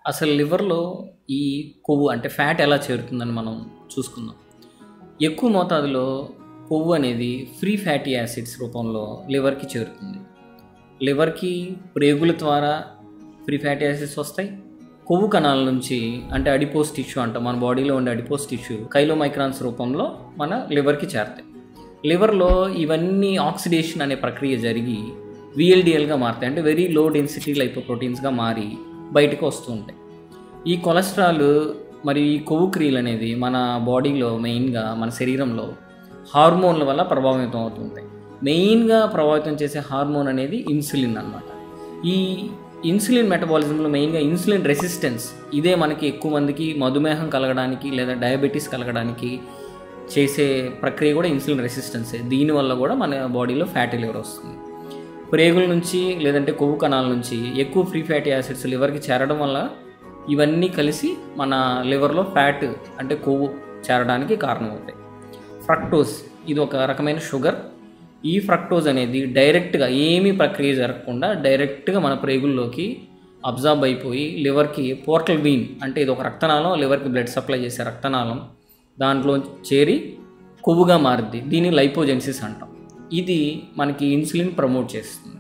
అసలు లివర్‌లో ఈ కొవ్వు అంటే ఫ్యాట్ ఎలా చేరుతుందని మనం చూసుకుందాం. ఎక్కువ మోతాదులో కొవ్వు అనేది ఫ్రీ ఫ్యాటీ యాసిడ్స్ రూపంలో లివర్‌కి చేరుతుంది. లివర్‌కి ప్రేగుల ద్వారా ఫ్రీ ఫ్యాటీ యాసిడ్స్ వస్తాయి. కొవ్వు కణాల నుంచి అంటే అడిపోస్ టిష్యూ అంటాం. మన బాడీలో ఉండే అడిపోస్ టిష్యూ కైలోమైక్రాన్స్ రూపంలో మన లివర్‌కి చేరతాయి. లివర్‌లో ఇవన్నీ ఆక్సిడేషన్ అనే ప్రక్రియ జరిగి వీఎల్‌డిఎల్‌గా మారుతాయి. అంటే వెరీ లో డెన్సిటీ లైపోప్రోటీన్స్‌గా మారి బయటకు వస్తూ ఉంటాయి. ఈ కొలెస్ట్రాల్ మరియు ఈ కొవ్వు క్రియలు అనేది మన బాడీలో మెయిన్గా మన శరీరంలో హార్మోన్ల వల్ల ప్రభావితం అవుతుంటాయి. మెయిన్గా ప్రభావితం చేసే హార్మోన్ అనేది ఇన్సులిన్ అన్నమాట. ఈ ఇన్సులిన్ మెటబాలిజంలో మెయిన్గా ఇన్సులిన్ రెసిస్టెన్స్ ఇదే మనకి ఎక్కువ మందికి మధుమేహం కలగడానికి లేదా డయాబెటీస్ కలగడానికి చేసే ప్రక్రియ కూడా ఇన్సులిన్ రెసిస్టెన్సే. దీనివల్ల కూడా మన బాడీలో ఫ్యాటీ లివర్ వస్తుంది. ప్రేగుల నుంచి లేదంటే కొవ్వు కణాల నుంచి ఎక్కువ ఫ్రీ ఫ్యాటీ యాసిడ్స్ లివర్కి చేరడం వల్ల ఇవన్నీ కలిసి మన లివర్లో ఫ్యాట్ అంటే కొవ్వు చేరడానికి కారణమవుతాయి. ఫ్రక్టోజ్ ఇది ఒక రకమైన షుగర్. ఈ ఫ్రక్టోజ్ అనేది డైరెక్ట్గా ఏమీ ప్రక్రియ జరగకుండా డైరెక్ట్గా మన ప్రేగుల్లోకి అబ్జార్బ్ అయిపోయి లివర్కి పోర్టల్ వీన్ అంటే ఇది ఒక రక్తనాళం, లివర్కి బ్లడ్ సప్లై చేసే రక్తనాళం దాంట్లో చేరి కొవ్వుగా మారుద్ది. దీన్ని లైపోజెన్సిస్ అంటాం. ఇది మనకి ఇన్సులిన్ ప్రమోట్ చేస్తుంది.